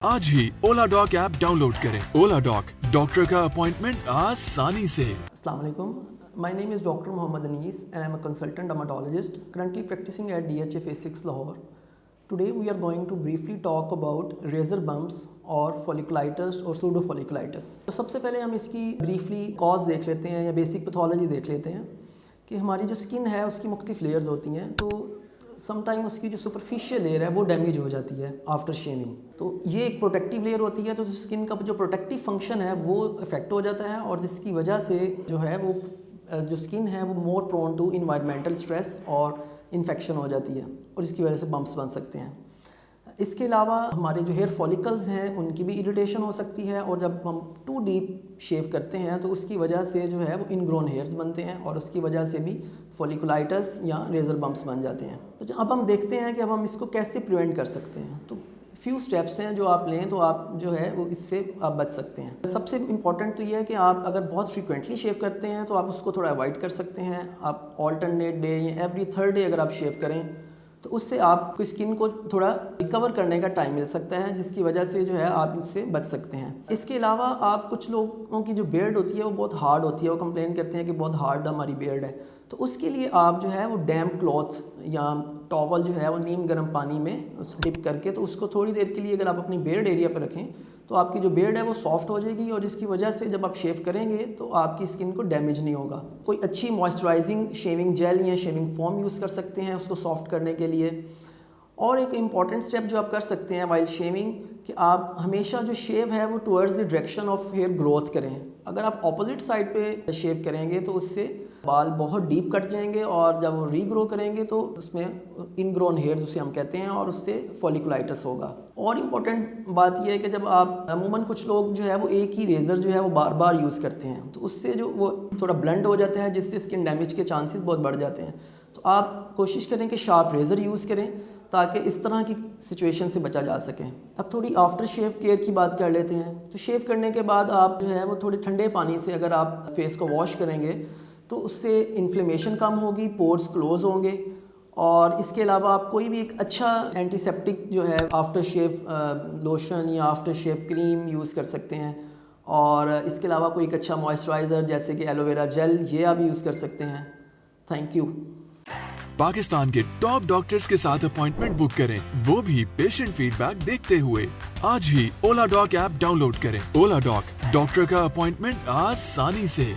आज ही ओला dock app download करें। ओला dock, doctor का अपॉइंटमेंट आसानी से। Assalamu alaikum. My name is Dr. Mohammad Anis and I am a consultant dermatologist currently practicing at DHA Phase 6 Lahore. Today we are going to briefly talk about razor bumps और folliculitis और pseudo folliculitis. तो सबसे पहले हम इसकी briefly cause देख लेते हैं या basic pathology देख लेते हैं कि हमारी जो skin है उसकी मुख्तलिफ layers होती हैं। तो समटाइम उसकी जो सुपरफिशियल लेयर है वो डैमेज हो जाती है आफ्टर शेविंग। तो ये एक प्रोटेक्टिव लेयर होती है, तो स्किन का जो प्रोटेक्टिव फंक्शन है वो इफेक्ट हो जाता है और जिसकी वजह से जो है वो जो स्किन है वो more prone to environmental stress और इन्फेक्शन हो जाती है और इसकी वजह से बम्प्स बन सकते हैं। इसके अलावा हमारे जो हेयर फॉलिकल्स हैं उनकी भी इरिटेशन हो सकती है और जब हम टू डीप शेव करते हैं तो उसकी वजह से जो है वो इनग्रोन हेयर्स बनते हैं और उसकी वजह से भी फॉलिकुलाइटिस या रेजर बम्प्स बन जाते हैं। तो अब हम देखते हैं कि अब हम इसको कैसे प्रिवेंट कर सकते हैं। तो फ्यू स्टेप्स हैं जो आप लें तो आप जो है वो इससे आप बच सकते हैं। सबसे इम्पॉर्टेंट तो ये है कि आप अगर बहुत फ्रीक्वेंटली शेव करते हैं तो आप उसको थोड़ा अवॉइड कर सकते हैं। आप ऑल्टरनेट डे या एवरी थर्ड डे अगर आप शेव करें तो उससे आपको स्किन को थोड़ा रिकवर करने का टाइम मिल सकता है, जिसकी वजह से जो है आप इससे बच सकते हैं। इसके अलावा आप कुछ लोगों की जो बियर्ड होती है वो बहुत हार्ड होती है, वो कंप्लेन करते हैं कि बहुत हार्ड हमारी बियर्ड है। तो उसके लिए आप जो है वो डैम्प क्लॉथ या टॉवल जो है वो नीम गर्म पानी में डिप करके तो उसको थोड़ी देर के लिए अगर आप अपनी बियर्ड एरिया पर रखें तो आपकी जो बियर्ड है वो सॉफ्ट हो जाएगी और इसकी वजह से जब आप शेव करेंगे तो आपकी स्किन को डैमेज नहीं होगा। कोई अच्छी मॉइस्चराइजिंग शेविंग जेल या शेविंग फोम यूज़ कर सकते हैं उसको सॉफ्ट करने के लिए। और एक इम्पॉर्टेंट स्टेप जो आप कर सकते हैं वाइल शेविंग कि आप हमेशा जो शेव है वो towards the direction of hair growth करें। अगर आप ऑपोजिट साइड पे शेव करेंगे तो उससे बाल बहुत डीप कट जाएंगे और जब वो रीग्रो करेंगे तो उसमें इनग्रोन हेयर्स उसे हम कहते हैं और उससे फॉलिकुलाइटिस होगा। और इम्पॉर्टेंट बात यह है कि जब आप अमूमन कुछ लोग जो है वो एक ही रेज़र जो है वो बार बार यूज़ करते हैं तो उससे जो वो थोड़ा ब्लंट हो जाता है जिससे स्किन डैमेज के चांसेस बहुत बढ़ जाते हैं। तो आप कोशिश करें कि शार्प रेज़र यूज़ करें ताकि इस तरह की सिचुएशन से बचा जा सके। अब थोड़ी आफ्टर शेव केयर की बात कर लेते हैं। तो शेव करने के बाद आप जो है वो थोड़े ठंडे पानी से अगर आप फेस को वॉश करेंगे तो उससे इन्फ्लेमेशन कम होगी, पोर्स क्लोज होंगे। और इसके अलावा आप कोई भी एक अच्छा एंटीसेप्टिक जो है आफ्टर शेव लोशन या आफ्टर शेव क्रीम यूज़ कर सकते हैं। और इसके अलावा कोई एक अच्छा मॉइस्चराइज़र जैसे कि एलोवेरा जेल ये आप यूज़ कर सकते हैं। Thank you. पाकिस्तान के टॉप डॉक्टर्स के साथ अपॉइंटमेंट बुक करें, वो भी पेशेंट फीडबैक देखते हुए। आज ही ओला डॉक ऐप डाउनलोड करें। ओला डॉक, डॉक्टर का अपॉइंटमेंट आसानी से।